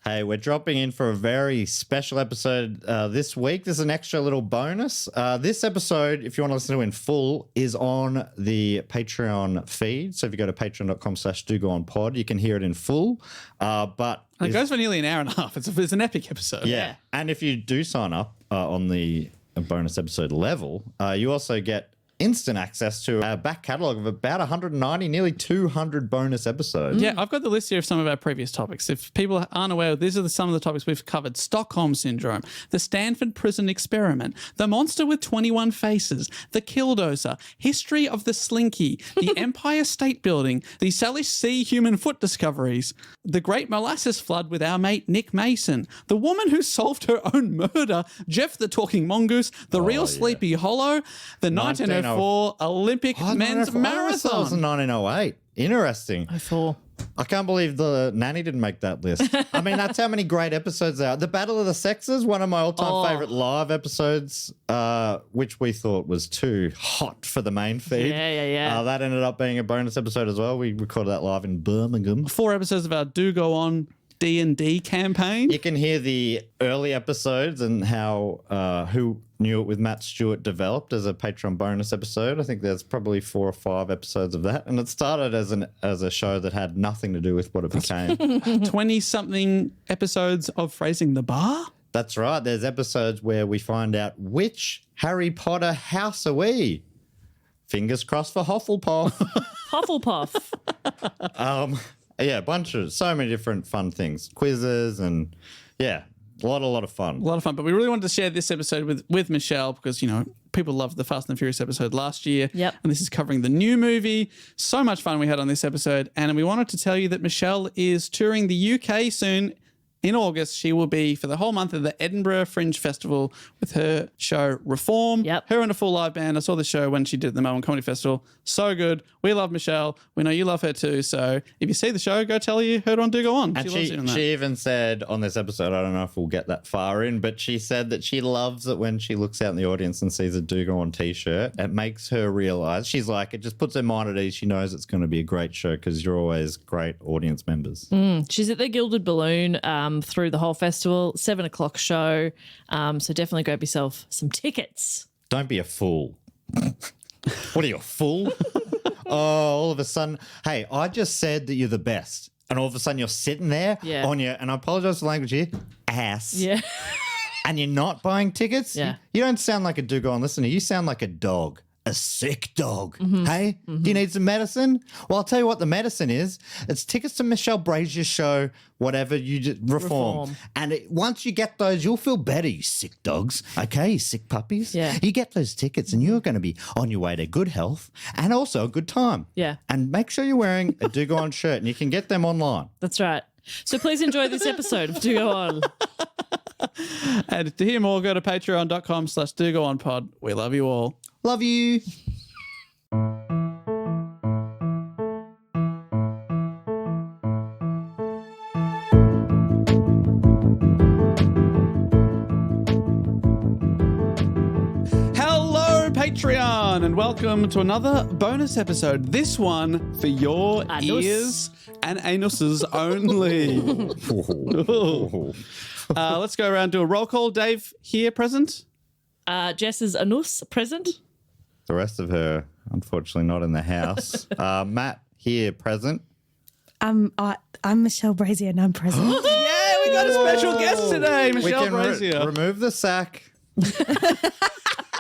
Hey, we're dropping in for a very special episode this week. This is an extra little bonus. This episode, if you want to listen to in full, is on the Patreon feed. So if you go to patreon.com/dogoonpod, you can hear it in full. But it goes for nearly an hour and a half. It's an epic episode. Yeah. And if you do sign up on the bonus episode level, you also get instant access to a back catalogue of about 190, nearly 200 bonus episodes. Yeah, I've got the list here of some of our previous topics. If people aren't aware, these are some of the topics we've covered. Stockholm Syndrome, the Stanford Prison Experiment, the Monster with 21 Faces, the Killdozer, History of the Slinky, the Empire State Building, the Salish Sea Human Foot Discoveries, the Great Molasses Flood with our mate Nick Mason, the woman who solved her own murder, Jeff the Talking Mongoose, the Real Sleepy Hollow, the 1904 Olympic men's marathon. That was in 1908. Interesting. 04. I can't believe the nanny didn't make that list. I mean, that's how many great episodes there are. The Battle of the Sexes, one of my all-time favourite live episodes, which we thought was too hot for the main feed. Yeah. That ended up being a bonus episode as well. We recorded that live in Birmingham. 4 episodes of our Do Go On D&D campaign. You can hear the early episodes and how Who Knew It with Matt Stewart developed as a Patreon bonus episode. I think there's probably 4 or 5 episodes of that. And it started as a show that had nothing to do with what it became. 20-something episodes of Phrasing the Bar. That's right. There's episodes where we find out which Harry Potter house are we. Fingers crossed for Hufflepuff. Hufflepuff. Yeah, so many different fun things. Quizzes and, yeah, a lot of fun. A lot of fun. But we really wanted to share this episode with Michelle because, you know, people loved the Fast and the Furious episode last year. Yep. And this is covering the new movie. So much fun we had on this episode. And we wanted to tell you that Michelle is touring the UK soon. In August, she will be for the whole month at the Edinburgh Fringe Festival with her show Reform. Yep. Her and a full live band. I saw the show when she did the Melbourne Comedy Festival. So good. We love Michelle. We know you love her too. So if you see the show, go tell her you heard her on Do Go On. And she loves doing that. she even said on this episode, I don't know if we'll get that far in, but she said that she loves it when she looks out in the audience and sees a Do Go On t-shirt. It makes her realise, she's like, it just puts her mind at ease. She knows it's going to be a great show because you're always great audience members. She's at the Gilded Balloon through the whole festival, 7 o'clock show. So definitely grab yourself some tickets. Don't be a fool. What are you, a fool? All of a sudden, hey, I just said that you're the best. And all of a sudden you're sitting there on your, and I apologise for the language here, ass. Yeah. And you're not buying tickets? Yeah. You don't sound like a Do Go On listener. You sound like a dog. A sick dog. Hey, do you need some medicine? Well, I'll tell you what the medicine is. It's tickets to Michelle Brasier's show, whatever you just reform. And once you get those, you'll feel better, you sick dogs. Okay, you sick puppies. Yeah. You get those tickets and you're going to be on your way to good health and also a good time. Yeah. And make sure you're wearing a Do Go On shirt and you can get them online. That's right. So please enjoy this episode of Do Go On. And to hear more, go to patreon.com/dogoonpod. We love you all. Love you. Hello, Patreon, and welcome to another bonus episode. This one for your Anus. ears and anuses only. Let's go around, do a roll call. Dave, here, present. Jess is anus, present. The rest of her, unfortunately, not in the house. Matt, here, present. I'm Michelle Brasier and I'm present. Yeah, we got a special guest today, Michelle We can Brasier. remove the sack.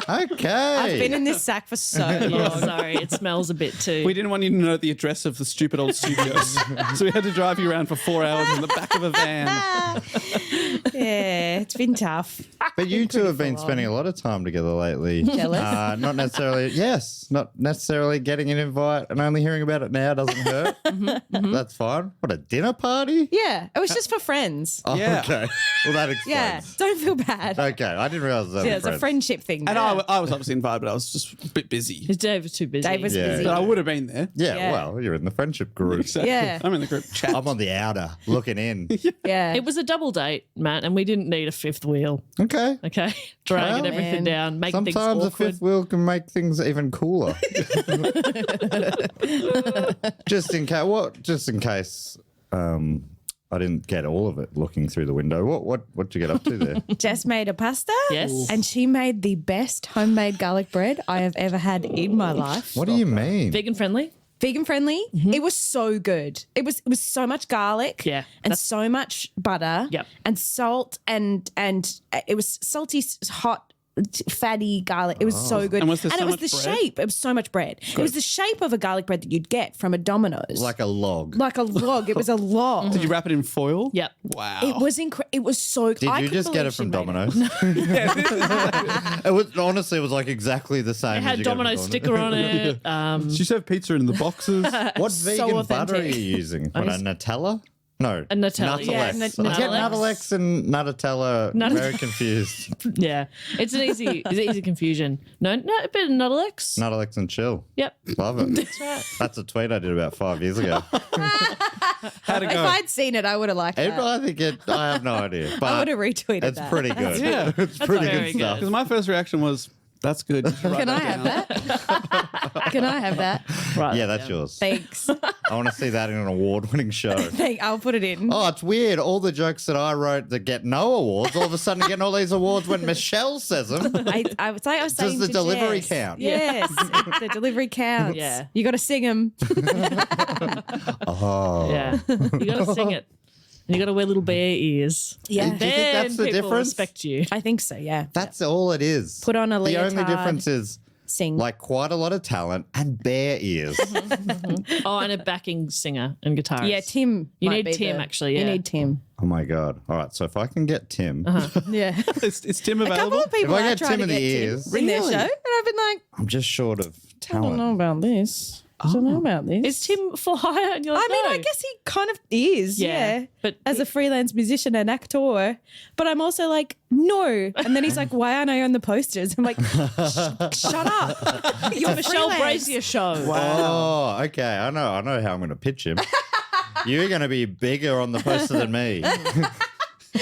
Okay. I've been in this sack for so long. Oh, sorry, it smells a bit too. We didn't want you to know the address of the stupid old studios, so we had to drive you around for 4 hours in the back of a van. Yeah, it's been tough. But you two have been spending a lot of time together lately. Jealous? Not necessarily, not necessarily getting an invite and only hearing about it now doesn't hurt. That's fine. What, a dinner party? Yeah, it was just for friends. Oh, Yeah. okay. Well, that explains. Yeah, don't feel bad. Okay, I didn't realize that. Yeah, it's a friendship thing. And I was obviously invited, but I was just a bit busy. Dave was too busy. Dave was Yeah. busy. But I would have been there. Yeah, Yeah. well, you're in the friendship group. Exactly. Yeah. I'm in the group chat. I'm on the outer, looking in. Yeah. It was a double date, Matt, and we didn't need a fifth wheel. Okay. Okay, dragging Well, everything man. down, making things Sometimes a awkward. fifth wheel can make things even cooler. Just in case, I I didn't get all of it looking through the window. What'd you get up to there? Jess made a pasta. Yes. And she made the best homemade garlic bread I have ever had in my life. What do you mean? Vegan friendly. Vegan friendly. It was so good. It was so much garlic. Yeah, And so much butter. Yep. And salt and it was salty, hot, fatty garlic. It was so good. And was there so it was much the bread? shape. It was so much bread. It was the shape of a garlic bread that you'd get from a Domino's. Like a log. Like a log. It was a log. Did you wrap it in foil? Yep. Wow. It was It was so good. Did you just get it from Domino's? It was honestly, it was like exactly the same. It as had you get it from Domino's sticker on it. She served pizza in the boxes. What vegan butter are authentic. you using? What, a Nutella? No. A Nutella, yeah. Nuttalex. Yeah, I get Nuttalex. Nuttalex and Nutella very confused. Yeah. It's an easy confusion. No, a bit of Nuttalex. Nuttalex and chill. Yep. Love it. That's right. That's a tweet I did about 5 years ago. How'd it If go? I'd seen it, I would have liked And that. I think I have no idea. I But would have retweeted it's that. pretty good. Yeah. It's pretty very good stuff. Because my first reaction was, that's good. You should write Can I that have down. that? Can I have that? Right. Yeah, that's yours. Thanks. I want to see that in an award-winning show. I'll put it in. Oh, it's weird. All the jokes that I wrote that get no awards, all of a sudden getting all these awards when Michelle says them. I was saying the to delivery Jess. count? Yes, the delivery counts. Yeah. You got to sing them. Oh. Yeah. You got to sing it. And you got to wear little bear ears. Yeah. Do you think Then that's the people difference? respect you. I think so. Yeah. That's all it is. Put on a The only leotard. difference is Sing. like quite a lot of talent and bare ears. Oh, and a backing singer and guitarist. Yeah, Tim. You might need be Tim, actually, You yeah. need Tim. Oh my God. All right. So if I can get Tim, Yeah. Is Tim A couple available? of people If I are get trying Tim to in the get ears- Tim in their Really? show, and I've been like, I'm just short of I don't know talent. about this. I don't know about this. Is Tim fly? And you're like, I mean, no. I guess he kind of is, Yeah, yeah. but- as a freelance musician and actor. But I'm also like, no. And then he's like, why aren't I on the posters? I'm like, shut up. You're Michelle freelance. Brasier show. Oh, okay. I know how I'm going to pitch him. You're going to be bigger on the poster than me.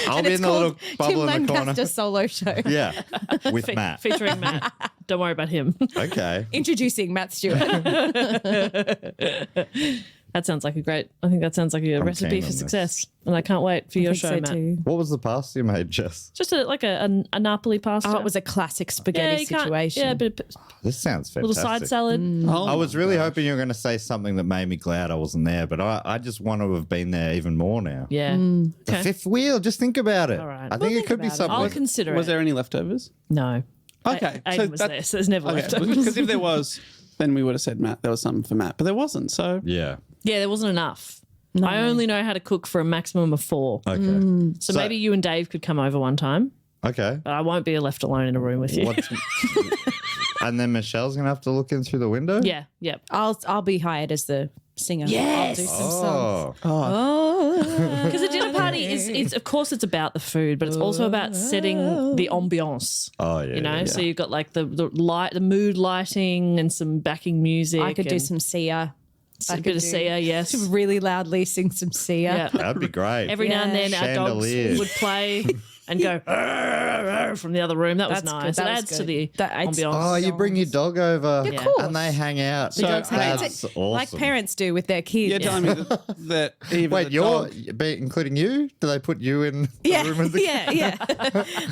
I'll And be it's in the little called bubble Tim in the corner. Lancaster solo show. Yeah, with Matt. Featuring Matt. Don't worry about him. Okay. Introducing Matt Stewart. That sounds like I think that sounds like a recipe keen for on this. success. And I can't wait for your I think show, so Matt. too. What was the pasta you made, Jess? Just a Napoli pasta. Oh, it was a classic spaghetti you can't- situation. Yeah, but a This sounds fantastic. little side salad. Oh, I was really hoping you were going to say something that made me glad I wasn't there, but I just want to have been there even more now. Yeah. The Okay. fifth wheel, just think about it. All right. I think it think could be about it. something. I'll consider Was it. there any leftovers? No. Okay. Aiden was there, so there's never Okay. leftovers. Because if there was, then we would have said Matt. There was something for Matt, but there wasn't. So Yeah. Yeah, there wasn't enough. I only know how to cook for a maximum of 4. Okay. So maybe you and Dave could come over one time, Okay. but I won't be left alone in a room with you. What's, and then Michelle's going to have to look in through the window? Yeah, yep. I'll be hired as the singer. Yes. I'll do some songs. Oh. Because a dinner party is of course it's about the food, but it's also about setting the ambiance. Oh, yeah. You know, yeah. so you've got like the light, the mood lighting, and some backing music. I could do and some Sia. a bit of Sia, yes. Really loudly sing some Sia. Yeah. That'd be great. Every now and then our Chandelier. dogs would play and go from the other room. That was That's nice. good. That It was adds to good. the That adds- ambiance. Oh, you bring your dog over Yeah, of course. and they hang out. So- dogs hang out. That's Like awesome. parents do with their kids. you're telling me that even Wait, the you're dog- including you? Do they put you in the Yeah, room with the yeah.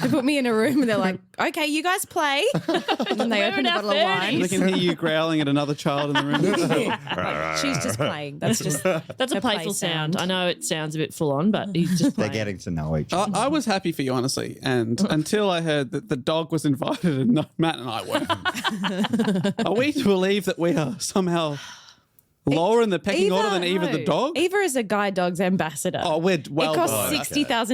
They put me in a room and they're like, okay, you guys play. And then they We're open in a our bottle of wine. They can hear you growling at another child in the room. She's just playing. That's just That's a her playful play sound. sound. I know it sounds a bit full on, but he's just They're playing. getting to know each other. I was happy for you, honestly, and until I heard that the dog was invited and not Matt and I weren't. Are we to believe that we are somehow lower in the pecking order than Eva the no. dog? Eva is a guide dog's ambassador. Oh, we're well it costs done.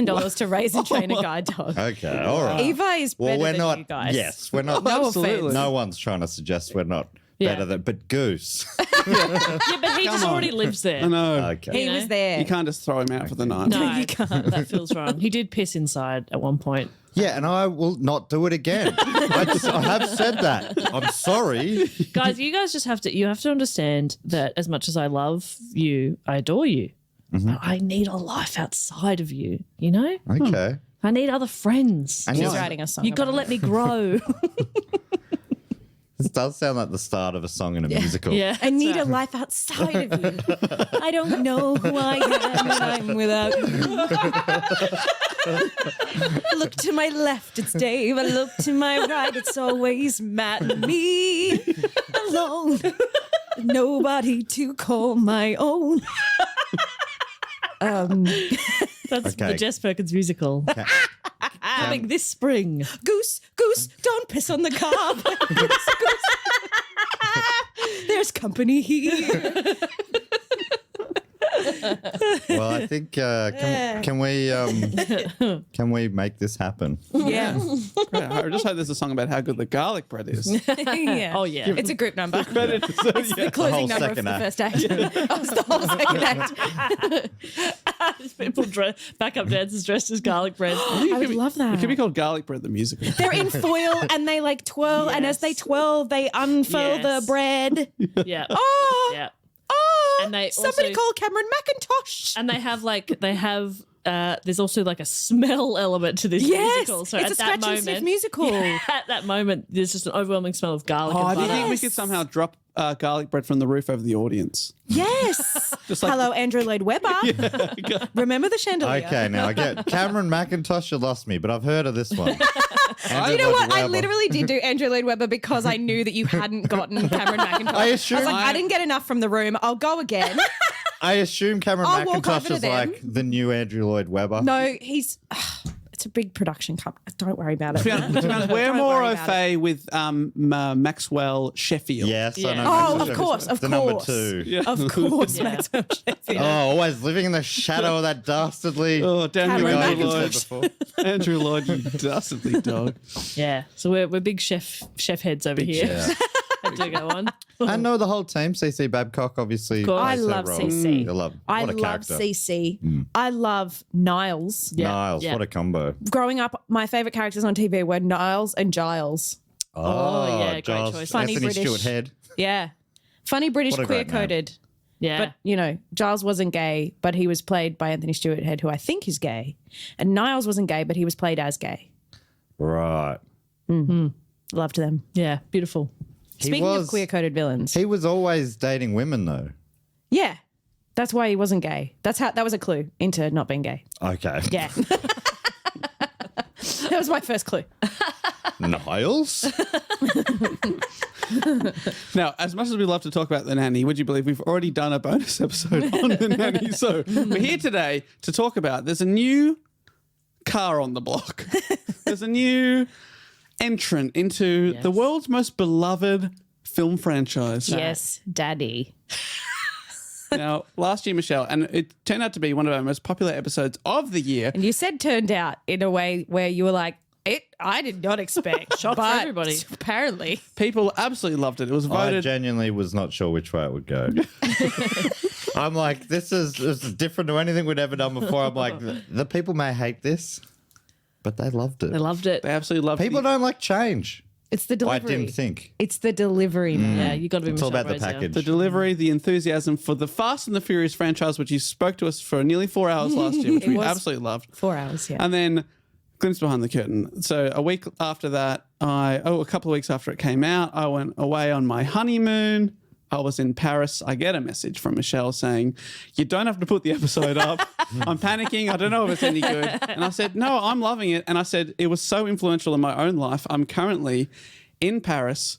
$60,000 to raise and train a guide dog. Okay, all right. Eva is better Well, we're than not. you guys. Yes, we're not. No Absolutely. offense. No one's trying to suggest we're not Yeah. better than. But Goose. Yeah, but he just on. already lives there. I know. Okay. He You was know? there. You can't just throw him out for the night. No, you can't. that feels wrong. He did piss inside at one point. Yeah, and I will not do it again. I have said that. I'm sorry. Guys, you guys just have to understand that as much as I love you, I adore you. Mm-hmm. But I need a life outside of you, you know? Okay. I need other friends. And She's you're- writing a song. You got to about let me grow. This does sound like the start of a song in a musical. Yeah. I need a life outside of you. I don't know who I am when I'm without you. Look to my left, it's Dave. I look to my right, it's always Matt and me. Alone. Nobody to call my own. That's the Jess Perkins musical. Coming this spring. Goose, goose, don't piss on the cob. Goose, goose. There's company here. Well, I think can we make this happen? Yeah. I just hope there's a song about how good the garlic bread is. Yeah. Oh, yeah. It's a group number. But it's, The closing whole number of second the act. first act. That's the whole second act. People backup dancers dressed as garlic bread. I would love that. it could be called Garlic Bread the musical. They're in foil and they like twirl, and as they twirl, they unfurl the Yes. bread. Yeah. Oh, Yeah. oh! And they somebody also- call Cameron McIntosh. And they have there's also like a smell element to this musical. So it's at a that scratch and moment, sniff musical. at that moment, there's just an overwhelming smell of garlic Oh, and do you butter. think we could somehow drop garlic bread from the roof over the audience? Yes. Just like- Hello, Andrew Lloyd Webber. Remember the chandelier? Okay, now I get Cameron McIntosh. You lost me, but I've heard of this one. You know what? I literally did do Andrew Lloyd Webber because I knew that you hadn't gotten Cameron McIntosh. I assume- was like, I didn't get enough from the room. I'll go again. I assume Cameron I'll walk over McIntosh to is them. like the new Andrew Lloyd Webber. No, he's. It's a big production company. Don't worry about it. We're Don't more worry au about fait with Maxwell Sheffield. Yes, I Yeah. know. Oh, Maxwell of Sheffield. course, of the number course. 2. Of course, Maxwell Sheffield. Oh, always living in the shadow of that dastardly. Oh, damn you, Cameron Andrew McIntosh. Lloyd. Andrew Lloyd, you dastardly dog. Yeah. So we're big chef heads over here. Yeah. Had to go on. I know the whole team. CC Babcock, obviously. course. I plays her love role. CC. I love. I What a love character. CC. I love Niles. Yeah. Niles, Yeah. what a combo. Growing up, my favorite characters on TV were Niles and Giles. Oh, yeah, great Giles, choice. Funny Anthony British. Stewart Head. Yeah. Funny British, What a great queer-coded. Yeah. But, you know, Giles wasn't gay, but he was played by Anthony Stewart Head, who I think is gay. And Niles wasn't gay, but he was played as gay. Right. Loved them. yeah. Beautiful. Speaking of queer-coded villains. He was always dating women, though. Yeah. That's why he wasn't gay. That was a clue into not being gay. Okay. Yeah. That was my first clue. Niles? Now, as much as we love to talk about The Nanny, would you believe we've already done a bonus episode on The Nanny? So we're here today to talk about there's a new car on the block. There's a new entrant into the world's most beloved film franchise. Yes, Daddy. Now, last year, Michelle, and it turned out to be one of our most popular episodes of the year. And you said turned out in a way where you were like, I did not expect. Shock for but everybody. Apparently. People absolutely loved it. It was I voted. genuinely was not sure which way it would go. I'm like, this is different to anything we'd ever done before. I'm like, the people may hate this, but they loved it. They loved it. They absolutely loved People it. don't like change. It's the I delivery. didn't think. It's the delivery, man. Yeah, you got to be It's all Michelle about the Brasier. package. The delivery, the enthusiasm for the Fast and the Furious franchise, which you spoke to us for nearly 4 hours last year, which we was- absolutely loved. 4 hours, yeah. And then glimpse behind the curtain. So a week after that, a couple of weeks after it came out, I went away on my honeymoon. I was in Paris. I get a message from Michelle saying, you don't have to put the episode up. I'm panicking. I don't know if it's any good. And I said, no, I'm loving it. And I said, it was so influential in my own life. I'm currently in Paris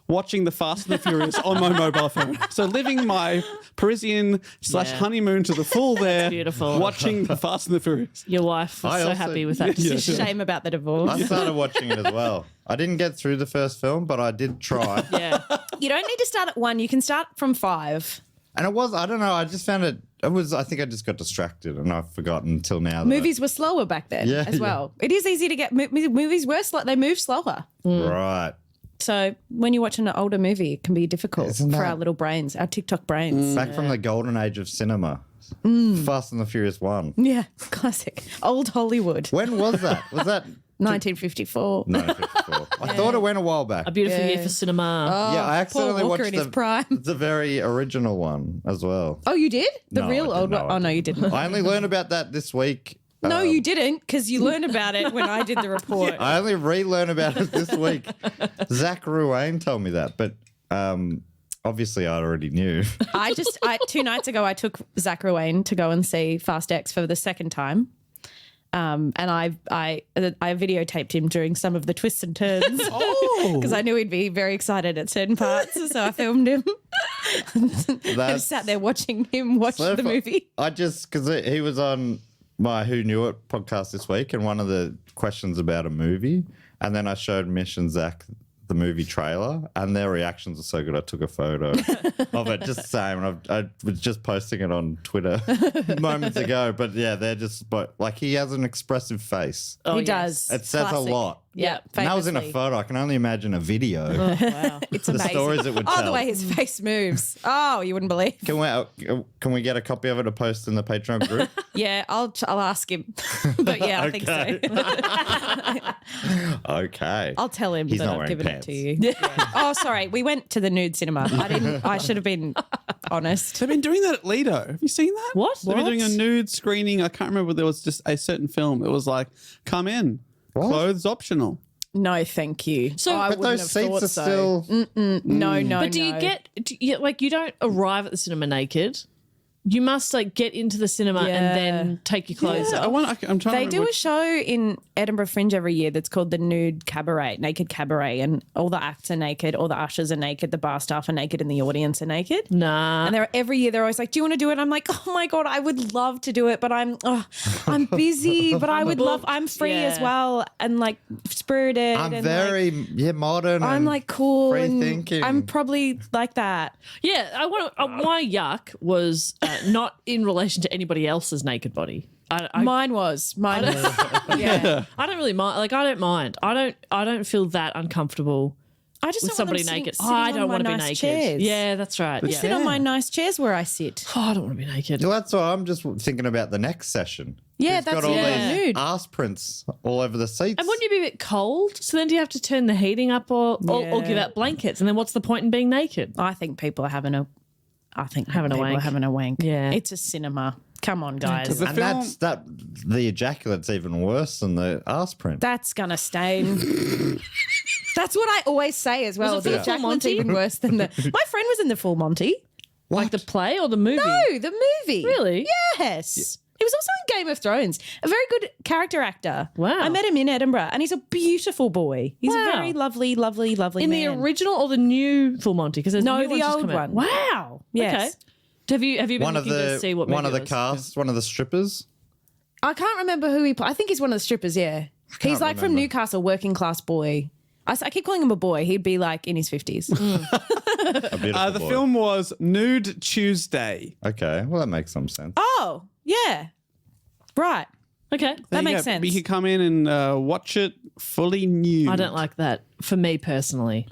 watching the Fast and the Furious on my mobile phone. So living my Parisian / Yeah. honeymoon to the full there. beautiful. Watching the Fast and the Furious. Your wife was I so also- happy with that Yeah. decision. Shame about the divorce. I started watching it as well. I didn't get through the first film, but I did try. Yeah. You don't need to start at 1. You can start from 5. And it was, I don't know, I just found I think I just got distracted and I've forgotten until now. Movies were slower back then Yeah, as well. It is easy to get movies were slow. They move slower. Right. So when you're watching an older movie, it can be difficult Isn't for that- our little brains, our TikTok brains. Back from the golden age of cinema. Fast and the Furious 1. Yeah, classic. Old Hollywood, When was that? Was that 1954. no 54? I thought it went a while back. A beautiful year Yeah. for cinema. Yeah, I accidentally Paul Walker watched in his prime. the very original one as well. Oh, you did? The No, real I old didn't. one? Oh, no, you didn't. I only learned about that this week No, you didn't, because you learned about it when I did the report. I only relearned about it this week. Zach Ruane told me that, but obviously I already knew. 2 nights ago, I took Zach Ruane to go and see Fast X for the second time. And I videotaped him during some of the twists and turns because I knew he'd be very excited at certain parts. So I filmed him. I sat there watching him watch the movie. Because he was on my Who Knew It podcast this week, and one of the questions about a movie, and then I showed Mish and Zach the movie trailer, and their reactions are so good. I took a photo of it, just saying. I was just posting it on Twitter moments ago, but yeah, they're just like, he has an expressive face. He does. It says a lot. Yeah, and that was in a photo. I can only imagine a video. Oh, wow. It's the amazing. stories it would tell. The way his face moves. Oh, you wouldn't believe. Can we get a copy of it to post in the Patreon group? Yeah, I'll ask him. But yeah, I think so. Okay. I'll tell him He's that not I've wearing given pants. it to you. Yeah. Oh, sorry. We went to the nude cinema. I should have been honest. They've been doing that at Lido. Have you seen that? What? They've been doing a nude screening. I can't remember. There was just a certain film. It was like, come in. What? Clothes optional. No, thank you. So- I But wouldn't those have seats thought are so. still. No. But do you don't arrive at the cinema naked? You must like get into the cinema Yeah. and then take your clothes off. I'm trying They to do a show in Edinburgh Fringe every year that's called the Nude Cabaret, Naked Cabaret, and all the acts are naked, all the ushers are naked, the bar staff are naked, and the audience are naked. Nah. And every year they're always like, "Do you want to do it?" I'm like, "Oh my god, I would love to do it, but I'm busy, but I would love. I'm free as Yeah. well, and like spirited. I'm and very Like, modern. I'm and like cool free and thinking. I'm probably like that. Yeah, I want to. My yuck was not in relation to anybody else's naked body. Mine was. Yeah. I don't really mind. Like I don't mind. I don't feel that uncomfortable I just with don't somebody want them naked. sitting I on don't my want to be nice naked. chairs. Yeah, that's right. I Yeah. sit on my nice chairs where I sit. Oh, I don't want to be naked. Well, that's why I'm just thinking about the next session. Yeah, Who's that's got all yeah. these nude. ass prints all over the seats. And wouldn't you be a bit cold? So then do you have to turn the heating up or give Yeah. out blankets? And then what's the point in being naked? I think people are having a. Having a people wank. are having a wank. Yeah. it's a cinema. Come on, guys. The and film- the ejaculate's even worse than the ass print. That's gonna stain. That's what I always say as well. Was it for The the Full ejaculate's Monty? even worse than the. My friend was in the Full Monty. Like the play or the movie? No, the movie. Really? Yes. He was also in Game of Thrones. A very good character actor. Wow. I met him in Edinburgh, and he's a beautiful boy. He's Wow. a very lovely, lovely, lovely In man. the original or the new Full Monty? Because No, new the one's just old come out. one. Wow. Yes. Okay. Have you been One of looking to see what one of movie the it was? cast, one of the strippers. I can't remember who he played. I think he's one of the strippers, yeah. He's like from remember. Newcastle, working class boy. I keep calling him a boy. He'd be like in his 50s. A beautiful The boy. film was Nude Tuesday. Okay, well that makes some sense. Oh, yeah. Right. Okay. That There you makes go. sense. You could come in and watch it fully nude. I don't like that for me personally.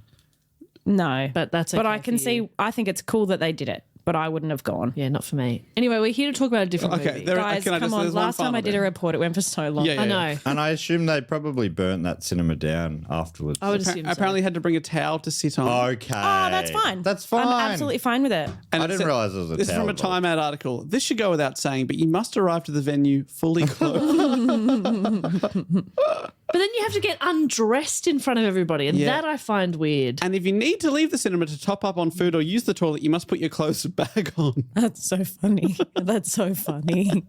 No. But that's okay But I can for you. see, I think it's cool that they did it, but I wouldn't have gone. Yeah, not for me. Anyway, we're here to talk about a different Okay, movie. there- Guys, can I come just- on. there's one Last time final I did bit. a report, it went for so long. Yeah, yeah. I know. And I assume they probably burnt that cinema down afterwards. I would assume so. Apparently had to bring a towel to sit on. Okay. Oh, that's fine. That's fine. I'm absolutely fine with it. And I it didn't said- realise it was a This is from a towel Time Out article. This should go without saying, but you must arrive to the venue fully clothed. But then you have to get undressed in front of everybody, and Yeah. that I find weird. And if you need to leave the cinema to top up on food or use the toilet, you must put your clothes back on. That's so funny. That's so funny.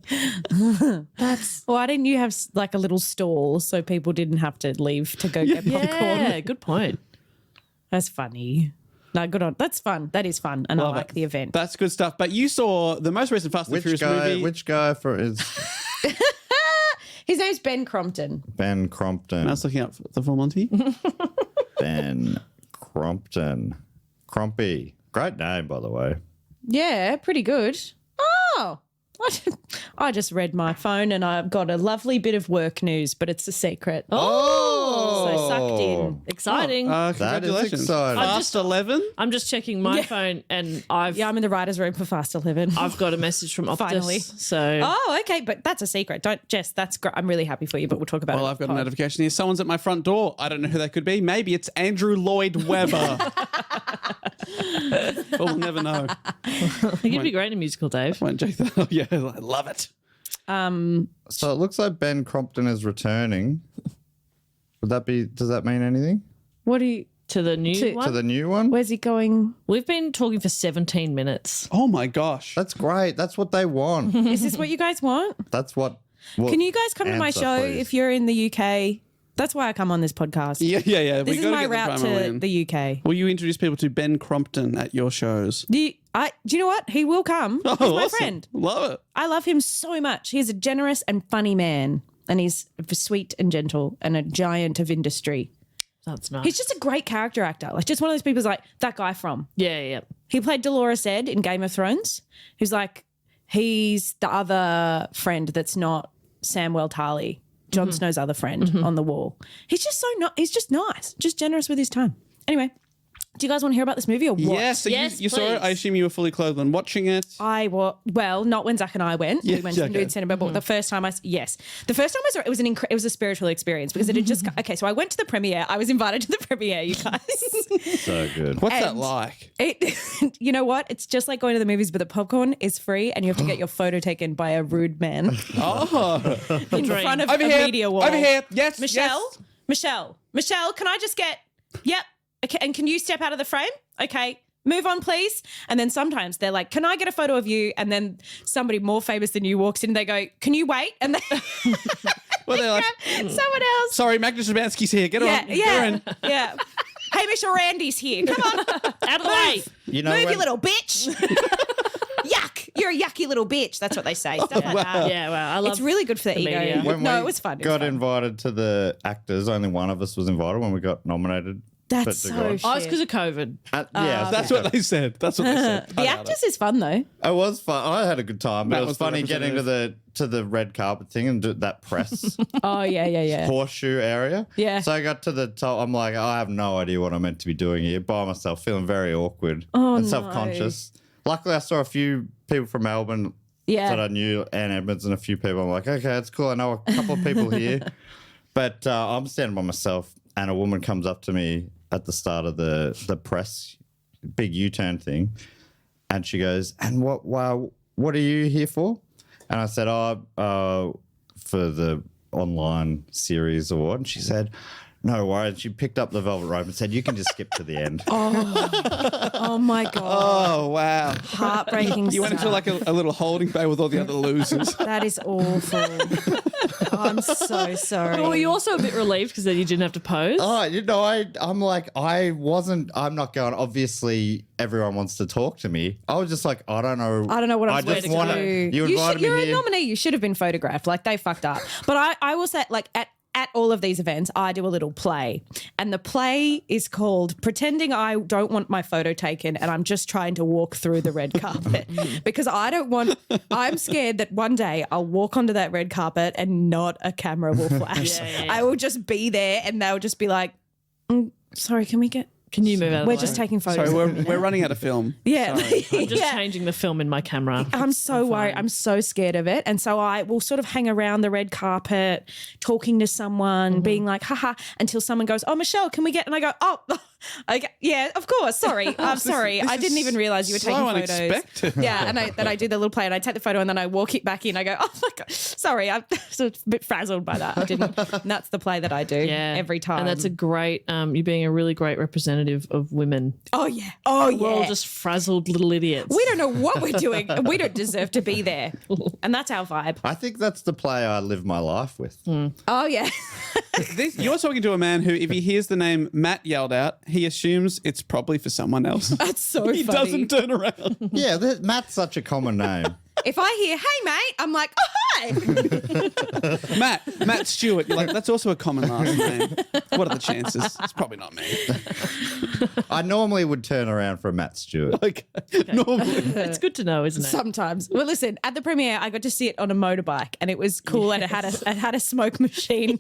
Why didn't you have like a little stall so people didn't have to leave to go get popcorn? Yeah, good point. That's funny. No, good on. That's fun. That is fun, and Love I like it. the event. That's good stuff. But you saw the most recent Fast and Which Furious guy? movie. Which guy for is His name's Ben Crompton. Ben Crompton? I was looking up the Full Monty. Ben Crompton. Crompy. Great name, by the way. Yeah, pretty good. Oh, I just read my phone and I've got a lovely bit of work news, but it's a secret. So sucked in. Exciting. That is Congratulations. exciting. Fast 11. I'm just checking my phone, and Yeah, I'm in the writer's room for Fast 11. I've got a message from Optus. Finally. So Oh, okay, but that's a secret. Don't, Jess, that's great. I'm really happy for you, but we'll talk about it. Well, I've got a notification here. Someone's at my front door. I don't know who that could be. Maybe it's Andrew Lloyd Webber. But we'll never know. you'd be great in a musical, Dave. Won't check that. Oh, yeah, I love it. So it looks like Ben Crompton is returning. Does that mean anything? What do you? To the new one? To the new one? Where's he going? We've been talking for 17 minutes. Oh my gosh. That's great. That's what they want. Is this what you guys want? That's what. Can you guys come to my Answer, show please. if you're in the UK? That's why I come on this podcast. Yeah. This is my route to the UK. Will you introduce people to Ben Crompton at your shows? Do you know what? He will come. He's my awesome. friend. Love it. I love him so much. He's a generous and funny man. And he's sweet and gentle and a giant of industry. That's nice. He's just a great character actor. Like just one of those people who's like, that guy from. Yeah. He played Dolores Ed in Game of Thrones. He's the other friend that's not Samwell Tarly, Jon Snow's other friend on the wall. He's just he's just nice, just generous with his time. Anyway, do you guys want to hear about this movie or what? Yes. So Yes, you saw it. please. I assume you were fully clothed when watching it. Well, not when Zach and I went. We went to the nude cinema, but the first time the first time I saw it, it was a spiritual experience because it had just okay. So I went to the premiere. I was invited to the premiere. You guys, So good. What's that like? you know what? It's just like going to the movies, but the popcorn is free, and you have to get your photo taken by a rude man Oh. in front of Over a here. media wall. Over here. Yes. Michelle, Yes. Michelle, can I just get? Yep. Okay, and can you step out of the frame? Okay, move on, please. And then sometimes they're like, "Can I get a photo of you?" And then somebody more famous than you walks in. And they go, "Can you wait?" And they Well, they're like, grab someone else. sorry, Magnus Szymanski's here. Get on. Get her in. Yeah. Hey, Michelle Randy's here. Come on, Out of the way. You know, move, when- you little bitch. Yuck! You're a yucky little bitch. That's what they say. Stuff like that. Yeah, well, I love It's really good for the ego. media. when No, we it was fun. It was got fun. invited to the actors. Only one of us was invited when we got nominated. That's to so go. Oh, it's shit. because of COVID. Yeah, That's what they said. That's what they said. The actors is fun though. It was fun. I had a good time. But Matt it was was the funny getting to the red carpet thing and do that press Oh yeah. horseshoe area. Yeah. So I got to the top. I'm like, I have no idea what I'm meant to be doing here by myself, feeling very awkward and self-conscious. Luckily, I saw a few people from Melbourne Yeah. that I knew, Ann Edmonds and a few people. I'm like, okay, it's cool. I know a couple of people here. But I'm standing by myself and a woman comes up to me at the start of the press, big U-turn thing. And she goes, and what are you here for? And I said, for the online series award. And she said, no worries. She picked up the velvet rope and said, you can just skip to the end. Oh my god. Oh, wow. Heartbreaking. You went into like a little holding bay with all the other losers. That is awful. I'm so sorry. But were you also a bit relieved because then you didn't have to pose? Oh, you know, I'm not going, obviously everyone wants to talk to me. I was just like, I don't know what I'm supposed to do. You invited me You're here. a nominee. You should have been photographed. Like they fucked up. But I will say, like at all of these events, I do a little play. And the play is called Pretending I Don't Want My Photo Taken and I'm Just Trying to Walk Through the Red Carpet. Because I'm scared that one day I'll walk onto that red carpet and not a camera will flash. Yeah. I will just be there and they'll just be like, sorry, can you move out of we're the way? just taking photos. Sorry, we're running out of film. Yeah. I'm just Yeah. changing the film in my camera. I'm so worried. I'm so scared of it. And so I will sort of hang around the red carpet, talking to someone, being like, haha, until someone goes, oh, Michelle, can we get, and I go, oh, okay, yeah, of course. Sorry. I'm sorry. this I didn't is even realize you were so taking photos. unexpected. Yeah. And then I do the little play and I take the photo and then I walk it back in. I go, oh my God, sorry. I'm sort of a bit frazzled by that. I didn't. And that's the play that I do every time. And that's a great, you're being a really great representative of women. oh, yeah. Oh, We're all yeah. just frazzled little idiots. We don't know what we're doing. We don't deserve to be there. And that's our vibe. I think that's the play I live my life with. Oh, yeah. You're talking to a man who, if he hears the name Matt yelled out, he assumes it's probably for someone else. That's so He funny. doesn't turn around. Yeah, Matt's such a common name. If I hear, hey, mate, I'm like, oh, hi. Matt Stewart. You're like, that's also a common last name. What are the chances? It's probably not me. I normally would turn around for a Matt Stewart. Okay. Normally. It's good to know, isn't it? Sometimes. Well, listen, at the premiere, I got to see it on a motorbike and it was cool and it had a smoke machine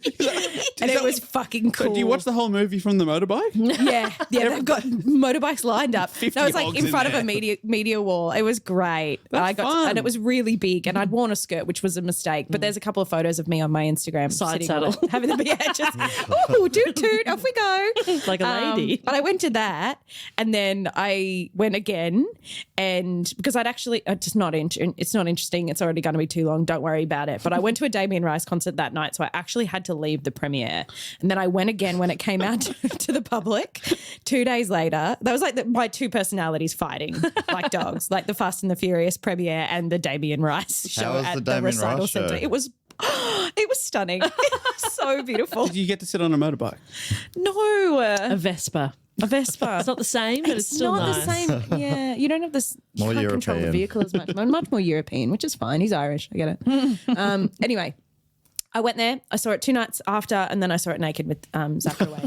and it was fucking cool. Do you watch the whole movie from the motorbike? Yeah, they've got motorbikes lined up. 50 No, it's like hogs in in front of there. a media wall. It was great. That's I got fun. and it was really big, and I'd worn a skirt, which was a mistake. But there's a couple of photos of me on my Instagram Side sitting on saddle. it, having the just toot toot, off we go. Like a lady. But I went to that, and then I went again, and because I'd actually it's not interesting. It's already going to be too long. Don't worry about it. But I went to a Damien Rice concert that night, so I actually had to leave the premiere, and then I went again when it came out to the public. 2 days later, that was like my two personalities fighting like dogs, like the Fast and the Furious premiere and the Damien Rice show was at the the Damien recital Rice show? centre. It was stunning. It was so beautiful. Did you get to sit on a motorbike? No, A Vespa. a Vespa. It's not the same, but it's still not nice. the same. Yeah, you don't have this. You More can't control the European. vehicle as much. Much more European, which is fine. He's Irish. I get it. Anyway, I went there. I saw it 2 nights after, and then I saw it naked with Zach away.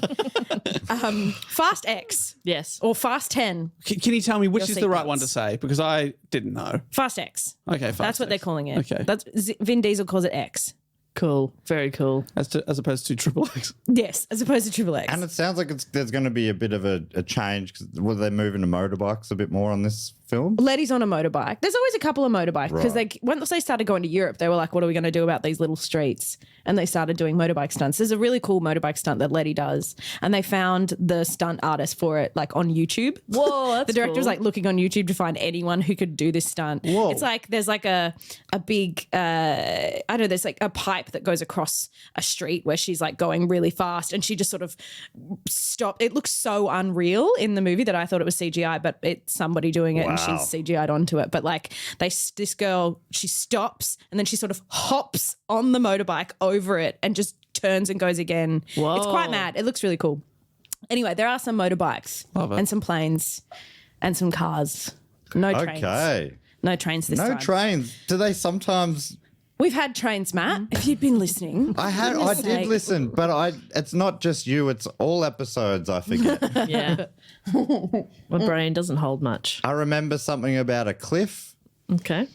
Fast X Yes. or Fast 10. Can you tell me which Your is the right one seatbelts. to say? Because I didn't know. Fast X. Okay, Fast That's what they're X. calling it. Okay. That's Vin Diesel calls it X. Cool. Very cool. As opposed to Triple X. Yes, as opposed to Triple X. And it sounds like there's going to be a bit of a change because will they move into motorbikes a bit more on this film? Letty's on a motorbike. There's always a couple of motorbikes because once they started going to Europe, they were like, what are we going to do about these little streets? And they started doing motorbike stunts. There's a really cool motorbike stunt that Letty does. And they found the stunt artist for it like on YouTube. Whoa, that's The director was cool. like looking on YouTube to find anyone who could do this stunt. Whoa. It's like there's like a big, I don't know, there's like a pipe that goes across a street where she's like going really fast and she just sort of stopped. It looks so unreal in the movie that I thought it was CGI, but it's somebody doing it and she's CGI'd onto it. But like this girl, she stops and then she sort of hops on the motorbike over it and just turns and goes again. Whoa. It's quite mad. It looks really cool. Anyway, there are some motorbikes Love it. and some planes and some cars. No trains. Okay. No trains this No time. trains. Do they sometimes? We've had trains, Matt. If you'd been listening. I did listen, but it's not just you. It's all episodes. I forget. Yeah. My brain doesn't hold much. I remember something about a cliff Okay.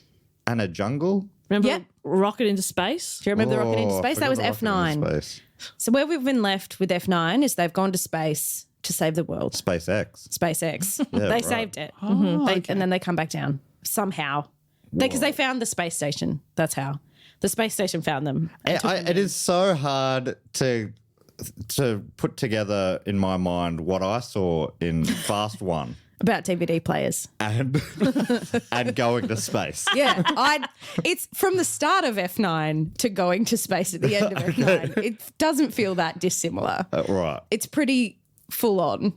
and a jungle. Remember Yeah. Rocket into Space? Do you remember the rocket into Oh, I space? That forgot was the rocket into F9. Space. So where we've been left with F9 is they've gone to space to save the world. SpaceX. SpaceX. Yeah, they right. saved it. Oh, And then they come back down somehow. Because they found the space station. That's how. The space station found them. It is so hard to put together in my mind what I saw in Fast One About DVD players. and and going to space. Yeah, it's from the start of F9 to going to space at the end of F9. It doesn't feel that dissimilar. Right. It's pretty full on,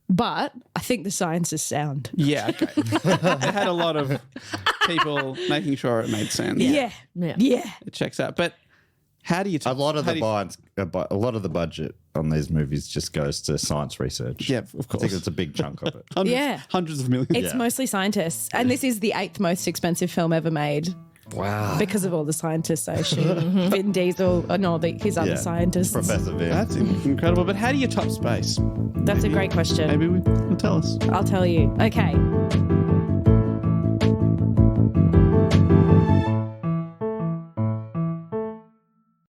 but I think the science is sound. Yeah, okay. It had a lot of people making sure it made sense. Yeah. Yeah. It checks out. But how do you... A lot of how the do you- a lot of the budget on these movies just goes to science research. Yeah, of I think course. it's a big chunk of it. Hundreds, Yeah. hundreds of millions. It's Yeah. mostly scientists. And this is the 8th most expensive film ever made Wow. because of all the scientists, I assume. Vin Diesel, his other scientists. Professor Vin. That's incredible. But how do you top space? That's a great question. Maybe you'll tell us. I'll tell you. Okay.